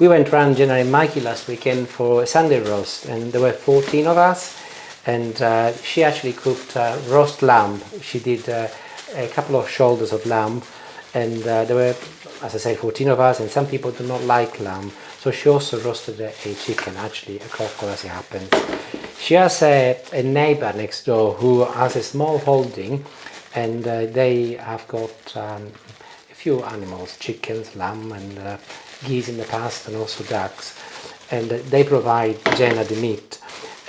We went round Jenna and Mikey last weekend for a Sunday roast, and there were 14 of us, and she actually cooked roast lamb. She did a couple of shoulders of lamb, and there were, as I say, 14 of us, and some people do not like lamb, so she also roasted a chicken, actually a crockle as it happens. She has a neighbour next door who has a small holding, and they have got a few animals, chickens, lamb, and geese in the past, and also ducks, and they provide Jenna the meat.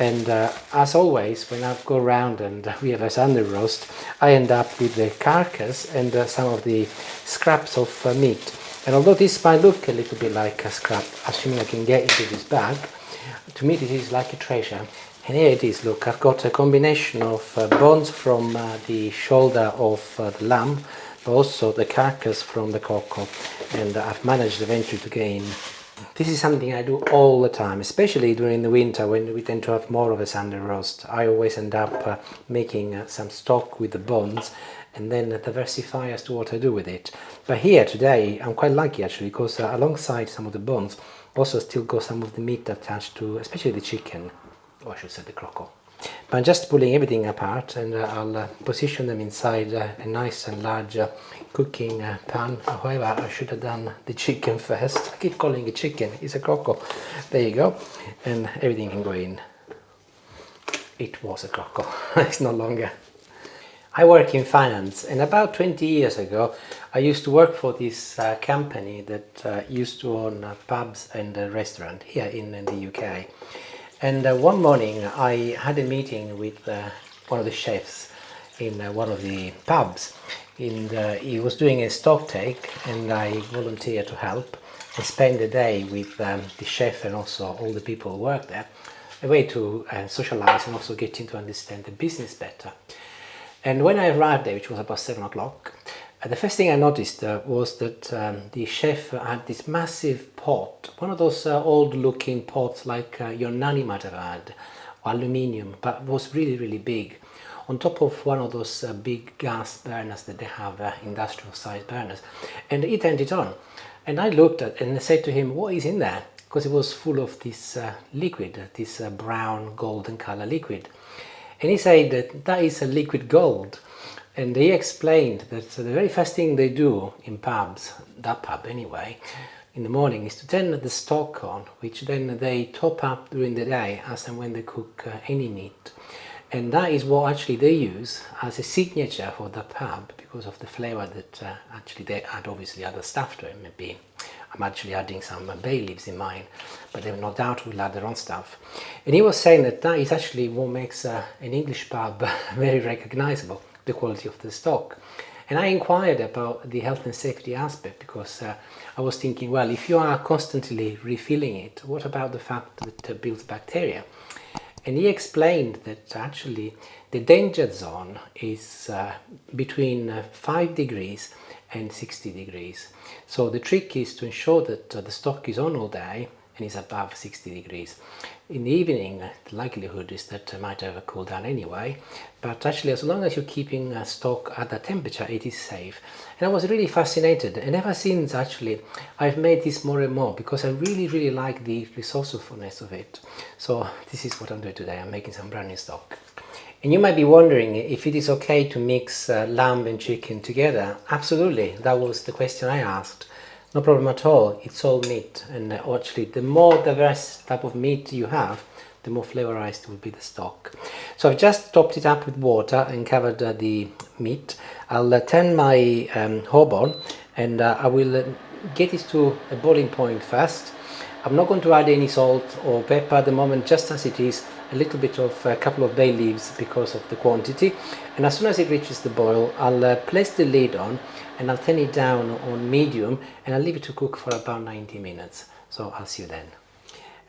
And as always, when I go around and we have a Sunday roast, I end up with the carcass and some of the scraps of meat. And although this might look a little bit like a scrap, assuming I can get into this bag, to me this is like a treasure. And here it is, look, I've got a combination of bones from the shoulder of the lamb, but also the carcass from the cockle, and I've managed eventually to get in. This is something I do all the time, especially during the winter when we tend to have more of a Sunday roast. I always end up making some stock with the bones and then diversify as to what I do with it. But here today I'm quite lucky actually, because alongside some of the bones also still got some of the meat attached to, especially the chicken, or I should say the crockle. But I'm just pulling everything apart, and I'll position them inside a nice and large cooking pan. However, I should have done the chicken first. I keep calling it chicken, it's a crockle. There you go, and everything can go in. It was a crockle, it's no longer. I work in finance, and about 20 years ago I used to work for this company that used to own pubs and a restaurant here in the UK. And one morning I had a meeting with one of the chefs in one of the pubs, and he was doing a stock take, and I volunteered to help and spend the day with the chef and also all the people who work there, a way to socialize and also getting to understand the business better. And when I arrived there, which was about 7 o'clock, the first thing I noticed was that the chef had this massive pot, one of those old looking pots like your nanny might have had, aluminium, but was really, really big, on top of one of those big gas burners that they have, industrial sized burners. And he turned it on, and I looked at it and I said to him, what is in there? Because it was full of this liquid, this brown golden color liquid. And he said that that is a liquid gold. And he explained that the very first thing they do in pubs, that pub anyway, in the morning is to turn the stock on, which then they top up during the day as and when they cook any meat. And that is what actually they use as a signature for the pub, because of the flavour that actually they add obviously other stuff to it. Maybe I'm actually adding some bay leaves in mine, but they no doubt will add their own stuff. And he was saying that that is actually what makes an English pub very recognisable, the quality of the stock. And I inquired about the health and safety aspect, because I was thinking, well, if you are constantly refilling it, what about the fact that it builds bacteria? And he explained that actually the danger zone is between 5 degrees and 60 degrees. So the trick is to ensure that the stock is on all day and is above 60 degrees. In the evening, the likelihood is that it might have a cool down anyway, but actually as long as you're keeping stock at that temperature, it is safe. And I was really fascinated, and ever since actually I've made this more and more, because I really, really like the resourcefulness of it. So this is what I'm doing today. I'm making some brand new stock. And you might be wondering if it is okay to mix lamb and chicken together. Absolutely, that was the question I asked. No problem at all, it's all meat, and actually the more diverse type of meat you have, the more flavorized will be the stock. So I've just topped it up with water and covered the meat. I'll turn my hob on, and I will get it to a boiling point first. I'm not going to add any salt or pepper at the moment, just as it is, a little bit of a couple of bay leaves because of the quantity. And as soon as it reaches the boil, I'll place the lid on, and I'll turn it down on medium, and I'll leave it to cook for about 90 minutes. So I'll see you then.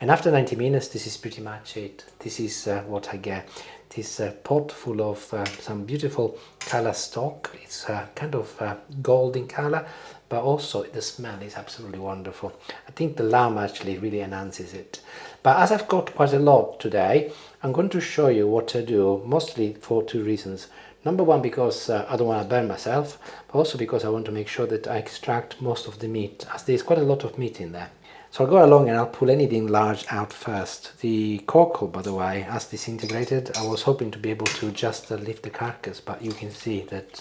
And after 90 minutes, this is pretty much it. This is what I get. This pot full of some beautiful color stock. It's kind of gold in color, but also the smell is absolutely wonderful. I think the lamb actually really enhances it. But as I've got quite a lot today, I'm going to show you what I do, mostly for two reasons. Number one, because I don't want to burn myself, but also because I want to make sure that I extract most of the meat, as there's quite a lot of meat in there. So I'll go along and I'll pull anything large out first. The cockle, by the way, has disintegrated. I was hoping to be able to just lift the carcass, but you can see that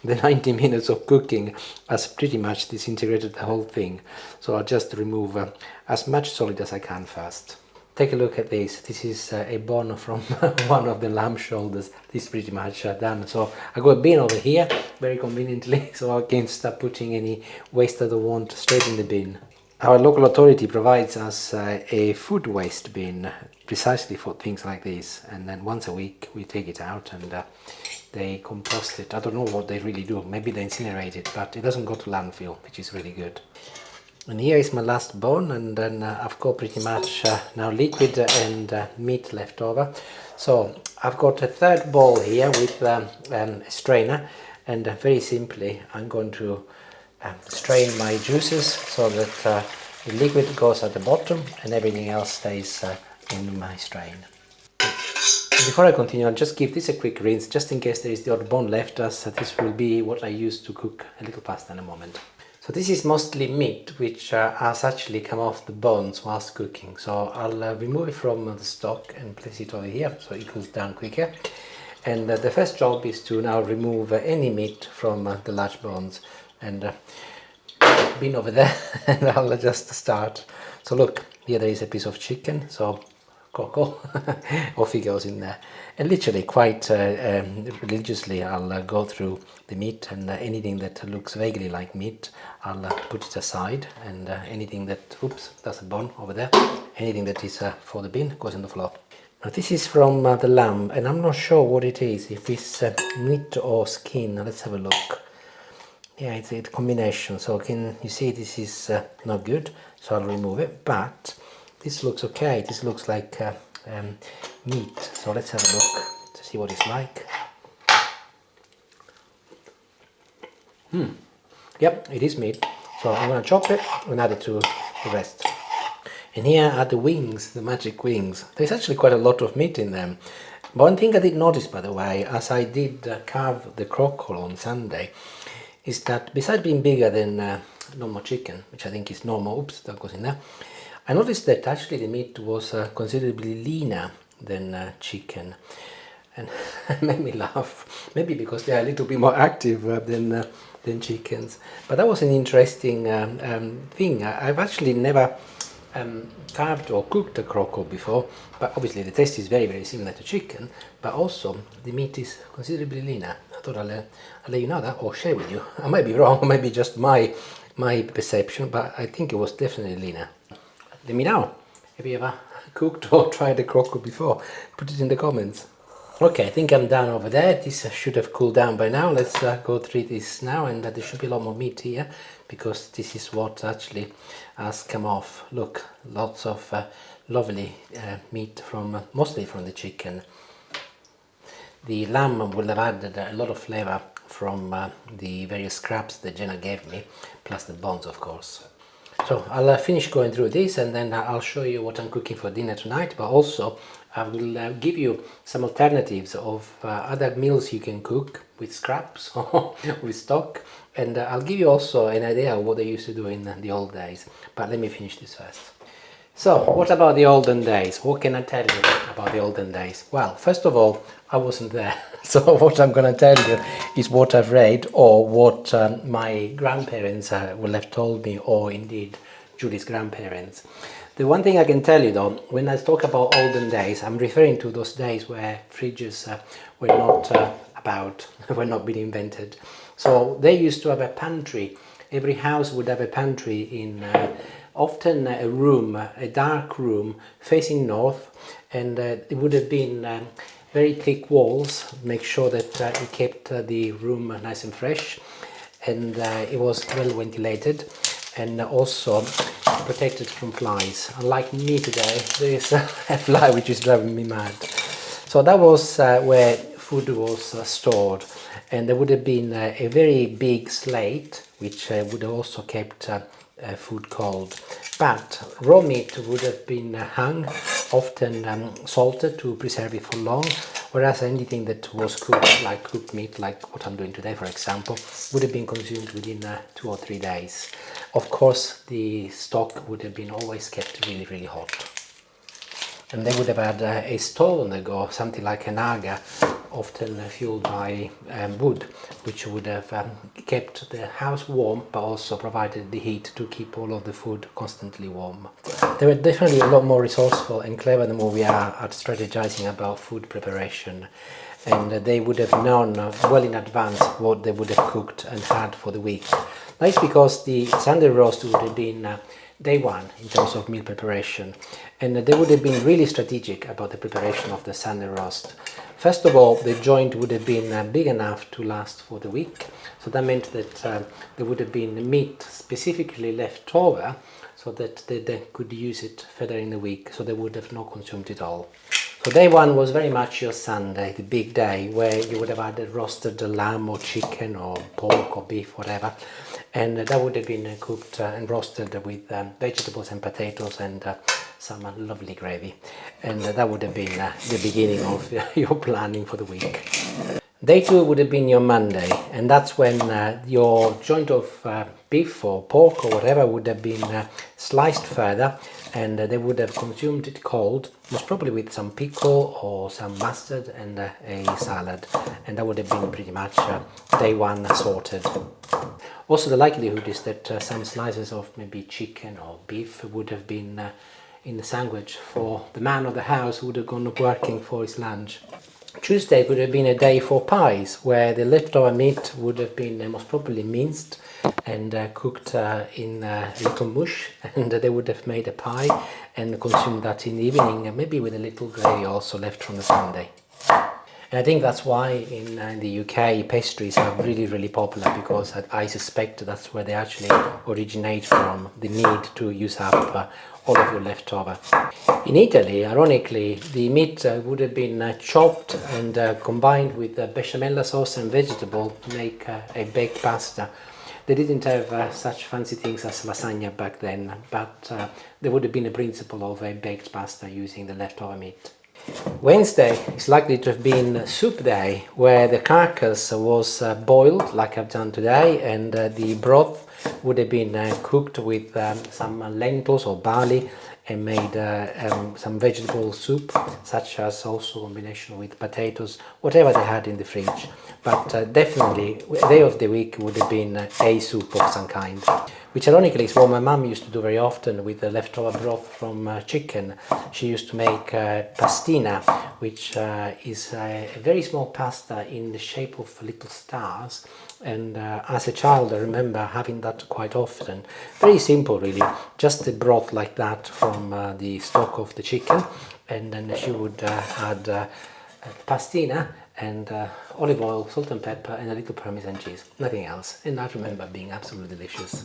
the 90 minutes of cooking has pretty much disintegrated the whole thing. So I'll just remove as much solid as I can first. Take a look at this. This is a bone from one of the lamb shoulders. This is pretty much done. So I got a bin over here, very conveniently, so I can start putting any waste I don't want straight in the bin. Our local authority provides us a food waste bin precisely for things like this, and then once a week we take it out and they compost it. I don't know what they really do, maybe they incinerate it, but it doesn't go to landfill, which is really good. And here is my last bone, and then I've got pretty much now liquid and meat left over. So I've got a third bowl here with a strainer, and very simply I'm going to strain my juices so that the liquid goes at the bottom and everything else stays in my strain. Before I continue, I'll just give this a quick rinse just in case there is the odd bone left, as this will be what I use to cook a little pasta in a moment. So this is mostly meat which has actually come off the bones whilst cooking, so I'll remove it from the stock and place it over here so it cools down quicker. And the first job is to now remove any meat from the large bones, and bin over there and I'll just start. So look, here there is a piece of chicken, so coco off he goes in there, and literally quite religiously I'll go through the meat, and anything that looks vaguely like meat I'll put it aside, and anything that, oops, that's a bone over there, anything that is for the bin goes on the floor. Now this is from the lamb, and I'm not sure what it is, if it's meat or skin. Let's have a look. Yeah, it's a combination, so can you see this is not good, so I'll remove it, but this looks okay. This looks like meat, so let's have a look to see what it's like. Yep, it is meat, so I'm going to chop it and add it to the rest. And here are the wings, the magic wings. There's actually quite a lot of meat in them. One thing I did notice, by the way, as I did carve the crockle on Sunday, is that besides being bigger than normal chicken, which I think is normal, oops, that goes in there, I noticed that actually the meat was considerably leaner than chicken, and it made me laugh, maybe because they are a little bit more active than chickens. But that was an interesting thing. I've actually never carved or cooked a crockle before, but obviously the taste is very, very similar to chicken, but also the meat is considerably leaner. I thought I'll let you know that, or share with you. I might be wrong, maybe just my perception, but I think it was definitely leaner. Let me know if you ever cooked or tried a crockle before. Put it in the comments. Okay, I think I'm done over there. This should have cooled down by now. Let's go through this now, and there should be a lot more meat here, because this is what actually has come off. Look, lots of lovely meat from mostly from the chicken. The lamb will have added a lot of flavour from the various scraps that Jenna gave me, plus the bones, of course. So I'll finish going through this, and then I'll show you what I'm cooking for dinner tonight, but also I will give you some alternatives of other meals you can cook with scraps or with stock, and I'll give you also an idea of what they used to do in the old days. But let me finish this first. So, what about the olden days? What can I tell you about the olden days? Well, first of all, I wasn't there. So what I'm going to tell you is what I've read, or what my grandparents will have told me, or indeed Julie's grandparents. The one thing I can tell you though, when I talk about olden days, I'm referring to those days where fridges were not about, were not being invented. So they used to have a pantry. Every house would have a pantry in often a room, a dark room facing north, and it would have been very thick walls, make sure that it kept the room nice and fresh, and it was well ventilated, and also protected from flies. Unlike me today, there is a fly which is driving me mad. So that was where food was stored, and there would have been a very big slate which would have also kept food cold. But raw meat would have been hung, often salted to preserve it for long, whereas anything that was cooked, like cooked meat, like what I'm doing today for example, would have been consumed within 2 or 3 days. Of course, the stock would have been always kept really, really hot. And they would have had a stove on the go, something like an aga, often fueled by wood, which would have kept the house warm, but also provided the heat to keep all of the food constantly warm. They were definitely a lot more resourceful and clever than what we are at strategizing about food preparation. And they would have known well in advance what they would have cooked and had for the week. That's because the Sunday roast would have been day one in terms of meal preparation, and they would have been really strategic about the preparation of the Sunday roast. First of all, the joint would have been big enough to last for the week, so that meant that there would have been meat specifically left over so that they could use it further in the week, so they would have not consumed it all. So day one was very much your Sunday, the big day, where you would have had a roasted lamb or chicken or pork or beef, whatever, and that would have been cooked and roasted with vegetables and potatoes and some lovely gravy, and that would have been the beginning of your planning for the week. Day two would have been your Monday, and that's when your joint of beef or pork or whatever would have been sliced further, and they would have consumed it cold, most probably with some pickle or some mustard and a salad, and that would have been pretty much day one sorted. Also, the likelihood is that some slices of maybe chicken or beef would have been in the sandwich for the man of the house who would have gone working for his lunch. Tuesday would have been a day for pies, where the leftover meat would have been most probably minced and cooked in little mush, and they would have made a pie and consumed that in the evening, maybe with a little gravy also left from the Sunday. And I think that's why in the UK pastries are really, really popular, because I suspect that's where they actually originate from, the need to use up all of your leftover. In Italy, ironically, the meat would have been chopped and combined with bechamel sauce and vegetable to make a baked pasta. They didn't have such fancy things as lasagna back then, but there would have been a principle of a baked pasta using the leftover meat. Wednesday is likely to have been soup day, where the carcass was boiled like I've done today, and the broth would have been cooked with some lentils or barley and made some vegetable soup, such as also combination with potatoes, whatever they had in the fridge. But definitely a day of the week would have been a soup of some kind, which ironically is what my mum used to do very often with the leftover broth from chicken. She used to make pastina, which is a very small pasta in the shape of little stars, and as a child I remember having that quite often. Very simple really, just a broth like that from the stock of the chicken, and then she would add pastina and olive oil, salt and pepper, and a little Parmesan cheese, nothing else, and I remember being absolutely delicious.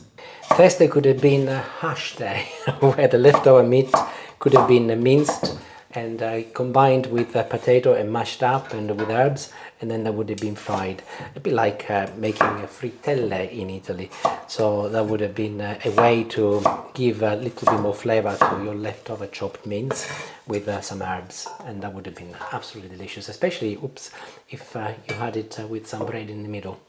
Thursday could have been a hash day, where the leftover meat could have been minced and combined with potato and mashed up and with herbs, and then that would have been fried, a bit like making a frittelle in Italy. So that would have been a way to give a little bit more flavor to your leftover chopped mince with some herbs, and that would have been absolutely delicious, especially if you had it with some bread in the middle.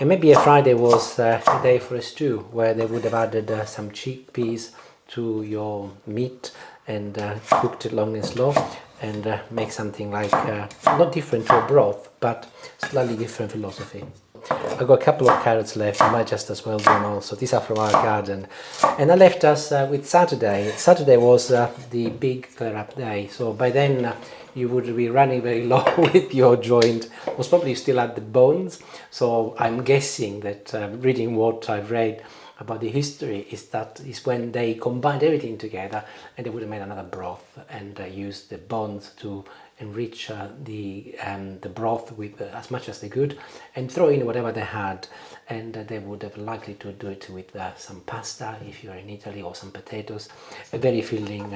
And maybe a Friday was a day for a stew, where they would have added some chickpeas to your meat and cooked it long and slow, and make something like not different to a broth, but slightly different philosophy. I've got a couple of carrots left, I might just as well do them also. These are from our garden. And I left us with Saturday. Saturday was the big clear up day, so by then you would be running very low with your joint. Most probably you still had the bones, so I'm guessing that reading what I've read about the history is when they combined everything together, and they would have made another broth and used the bones to enrich the broth with as much as they could, and throw in whatever they had, and they would have likely to do it with some pasta if you're in Italy, or some potatoes. A very filling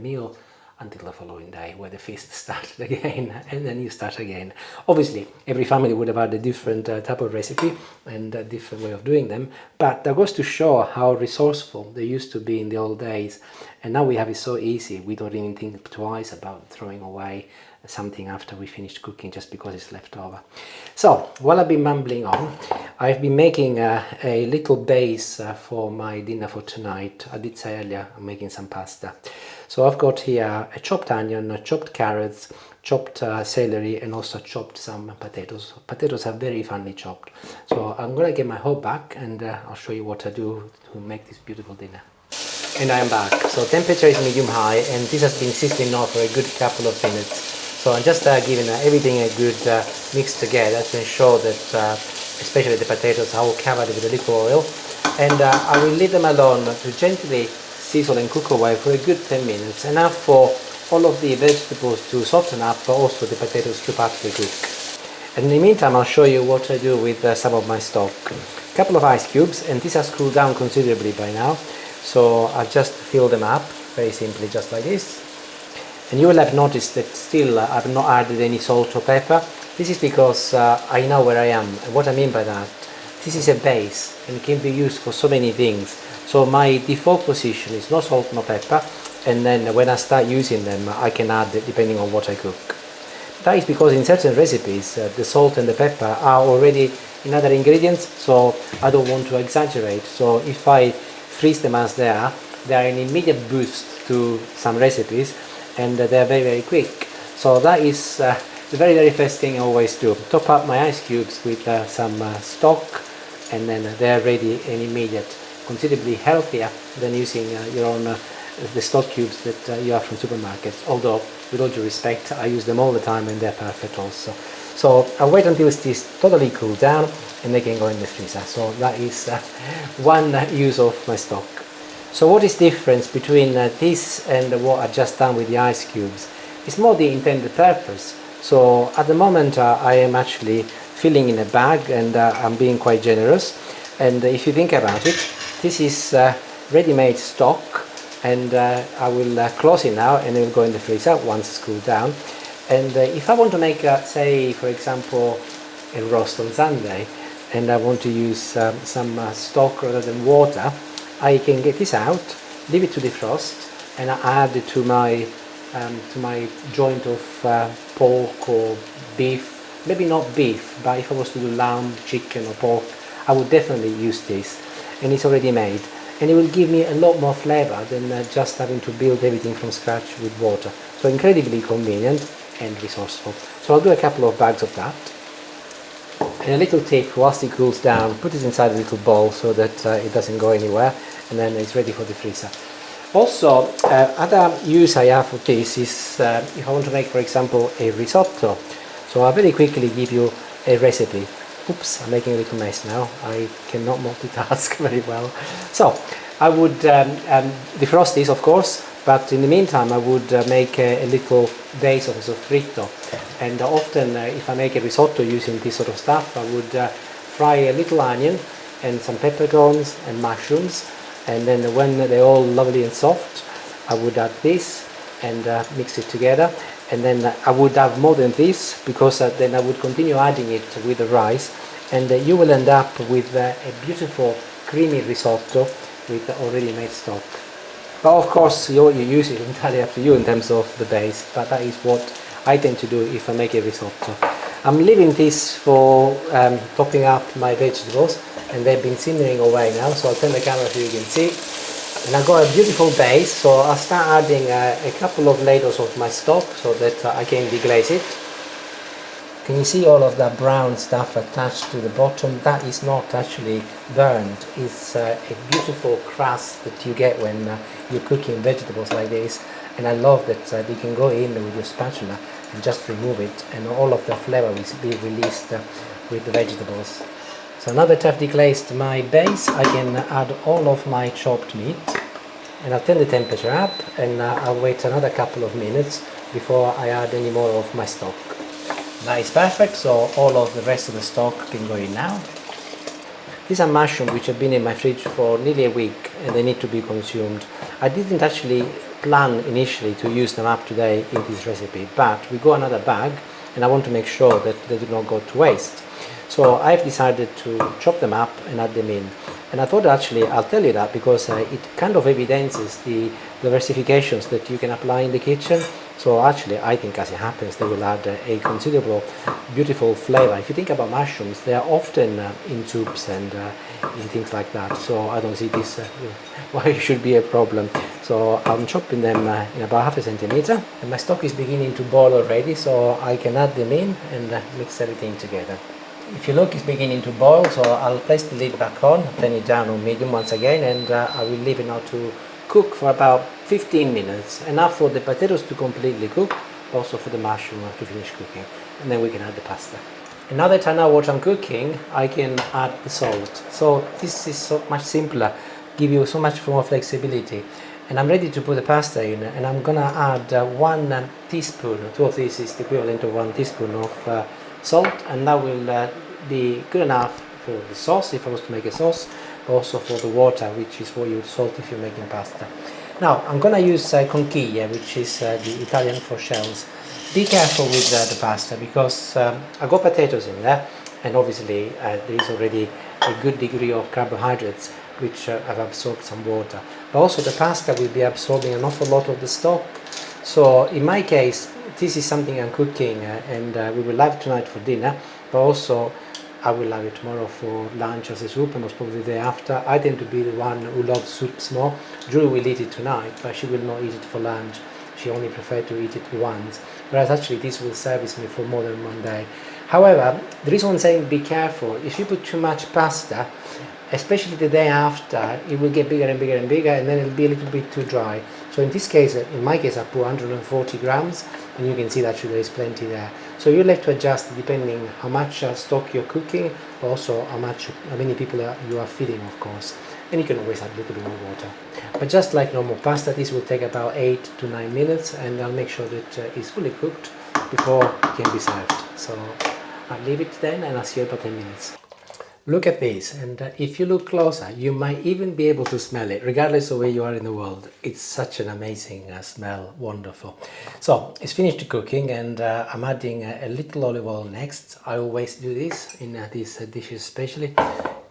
meal until the following day, where the feast started again, and then you start again. Obviously every family would have had a different type of recipe and a different way of doing them, but that goes to show how resourceful they used to be in the old days. And now we have it so easy, we don't even think twice about throwing away something after we finish cooking, just because it's left over. So while I've been mumbling on, I've been making a little base for my dinner for tonight. I did say earlier I'm making some pasta. So I've got here a chopped onion, chopped carrots, chopped celery, and also chopped some potatoes. Potatoes are very finely chopped. So I'm gonna get my hoe back, and I'll show you what I do to make this beautiful dinner. And I am back. So temperature is medium high, and this has been sizzling now for a good couple of minutes. So I'm just giving everything a good mix together to ensure that especially the potatoes are all covered with a little oil. And I will leave them alone to gently sizzle and cook away for a good 10 minutes, enough for all of the vegetables to soften up, but also the potatoes to partly cook. And in the meantime, I'll show you what I do with some of my stock. A couple of ice cubes, and this has cooled down considerably by now. So I'll just fill them up, very simply, just like this. And you will have noticed that still I've not added any salt or pepper. This is because I know where I am. And what I mean by that, this is a base and can be used for so many things. So my default position is no salt, no pepper. And then when I start using them, I can add it depending on what I cook. That is because in certain recipes, the salt and the pepper are already in other ingredients, so I don't want to exaggerate. So if I freeze them as they are an immediate boost to some recipes, and they're very, very quick. So that is the very, very first thing I always do. Top up my ice cubes with some stock, and then they're ready and immediate. Considerably healthier than using your own the stock cubes that you have from supermarkets. Although, with all due respect, I use them all the time and they're perfect also. So I'll wait until it's totally cooled down, and they can go in the freezer. So that is one use of my stock. So what is the difference between this and what I've just done with the ice cubes? It's more the intended purpose. So at the moment I am actually filling in a bag, and I'm being quite generous. And if you think about it, this is ready-made stock, and I will close it now, and it will go in the freezer once it's cooled down. And if I want to make, say, for example, a roast on Sunday, and I want to use some stock rather than water, I can get this out, leave it to defrost, and I add it to my joint of pork or beef. Maybe not beef, but if I was to do lamb, chicken or pork, I would definitely use this. And it's already made. And it will give me a lot more flavour than just having to build everything from scratch with water. So incredibly convenient and resourceful. So I'll do a couple of bags of that. And a little tip, whilst it cools down, put it inside a little bowl so that it doesn't go anywhere, and then it's ready for the freezer. Also, other use I have for this is if I want to make, for example, a risotto. So I'll very quickly give you a recipe. Oops, I'm making a little mess now. I cannot multitask very well. So I would defrost this, of course, but in the meantime I would make a little base of soffritto. And often if I make a risotto using this sort of stuff, I would fry a little onion and some peppercorns and mushrooms, and then when they're all lovely and soft, I would add this and mix it together. And then I would have more than this, because then I would continue adding it with the rice, and you will end up with a beautiful creamy risotto with already made stock. But of course you use it entirely up to you in terms of the base, but that is what I tend to do if I make a risotto. I'm leaving this for topping up my vegetables, and they've been simmering away now, so I'll turn the camera so you can see. And I've got a beautiful base, so I'll start adding a couple of ladles of my stock so that I can deglaze it. Can you see all of that brown stuff attached to the bottom? That is not actually burned. It's a beautiful crust that you get when you're cooking vegetables like this. And I love that you can go in with your spatula and just remove it, and all of the flavour will be released with the vegetables. So now that I've deglazed my base, I can add all of my chopped meat, and I'll turn the temperature up, and I'll wait another couple of minutes before I add any more of my stock. That is perfect, so all of the rest of the stock can go in now. These are mushrooms which have been in my fridge for nearly a week, and they need to be consumed. I didn't actually plan initially to use them up today in this recipe, but we got another bag, and I want to make sure that they do not go to waste. So I've decided to chop them up and add them in. And I thought actually I'll tell you that because it kind of evidences the diversifications that you can apply in the kitchen. So actually I think as it happens they will add a considerable beautiful flavor. If you think about mushrooms, they are often in soups and in things like that. So I don't see this why it should be a problem. So I'm chopping them in about half a centimeter, and my stock is beginning to boil already, so I can add them in and mix everything together. If you look, it's beginning to boil, so I'll place the lid back on, turn it down on medium once again, and I will leave it now to cook for about 15 minutes, enough for the potatoes to completely cook, also for the mushroom to finish cooking, and then we can add the pasta. And now that I know what I'm cooking, I can add the salt. So this is so much simpler, give you so much more flexibility. And I'm ready to put the pasta in, and I'm gonna add 1 teaspoon, 2 of this is the equivalent of 1 teaspoon of salt, and that will be good enough for the sauce if I was to make a sauce, but also for the water, which is what you would salt if you're making pasta. Now I'm gonna use conchiglie, which is the Italian for shells. Be careful with the pasta because I got potatoes in there, and obviously there is already a good degree of carbohydrates which have absorbed some water, but also the pasta will be absorbing an awful lot of the stock. So in my case, this is something I'm cooking and we will have tonight for dinner, but also I will have it tomorrow for lunch as a soup, and most probably the day after. I tend to be the one who loves soups more. Julie will eat it tonight, but she will not eat it for lunch. She only prefers to eat it once, whereas actually this will service me for more than one day. However, the reason I'm saying be careful, if you put too much pasta, especially the day after, it will get bigger and bigger and bigger, and then it'll be a little bit too dry. So in this case, in my case, I put 140 grams, and you can see that there is plenty there. So you'll have to adjust depending how much stock you're cooking, but also how many people you are feeding, of course. And you can always add a little bit more water. But just like normal pasta, this will take about 8 to 9 minutes, and I'll make sure that it's fully cooked before it can be served. So I'll leave it then, and I'll see you in about 10 minutes. Look at this, and if you look closer, you might even be able to smell it, regardless of where you are in the world. It's such an amazing smell, wonderful. So it's finished cooking, and I'm adding a little olive oil next. I always do this in these dishes especially.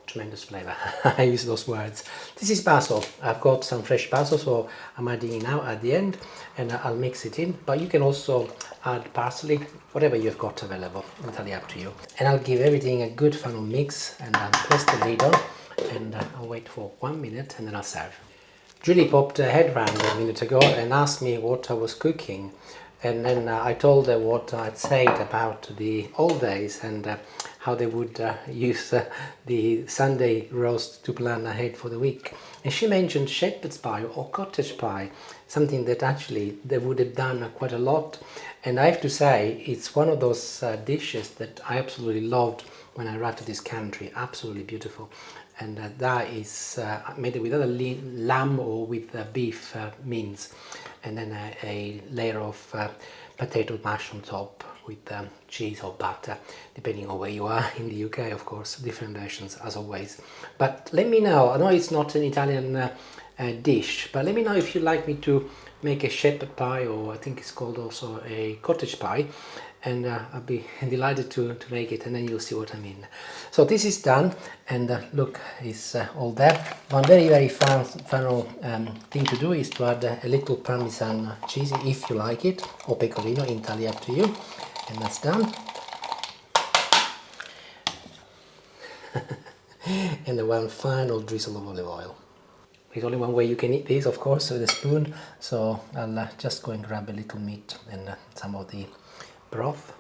Tremendous flavor. I use those words. This is basil. I've got some fresh basil, so I'm adding it now at the end, and I'll mix it in. But you can also add parsley, whatever you've got available, entirely up to you. And I'll give everything a good final mix, and I'll press the lid on, and I'll wait for 1 minute, and then I'll serve. Julie popped her head round a minute ago and asked me what I was cooking. And then I told her what I'd said about the old days and how they would use the Sunday roast to plan ahead for the week. And she mentioned shepherd's pie or cottage pie, something that actually they would have done quite a lot. And I have to say, it's one of those dishes that I absolutely loved when I arrived to this country. Absolutely beautiful. And that is made with either lamb or with beef mince, and then a layer of potato mash on top with cheese or butter, depending on where you are in the UK, of course, different versions as always. But let me know, I know it's not an Italian dish, but let me know if you'd like me to make a shepherd pie, or I think it's called also a cottage pie, and I'll be delighted to make it, and then you'll see what I mean. So this is done, and look, it's all there. One very final thing to do is to add a little Parmesan cheese if you like it, or pecorino, entirely up to you, and that's done. And then one final drizzle of olive oil. There's only one way you can eat this, of course, with a spoon, so I'll just go and grab a little meat and some of the broth.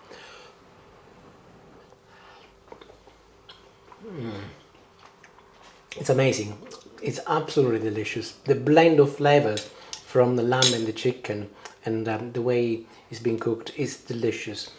It's amazing. It's absolutely delicious. The blend of flavors from the lamb and the chicken, and the way it's been cooked is delicious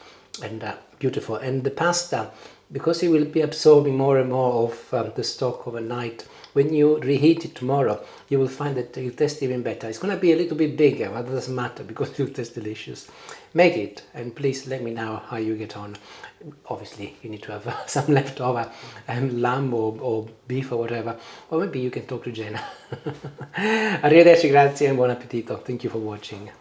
and beautiful. And the pasta, because it will be absorbing more and more of the stock overnight, when you reheat it tomorrow, you will find that it tastes even better. It's going to be a little bit bigger, but it doesn't matter because it will taste delicious. Make it, and please let me know how you get on. Obviously, you need to have some leftover lamb or beef or whatever, or maybe you can talk to Jenna. Arrivederci, grazie, and buon appetito. Thank you for watching.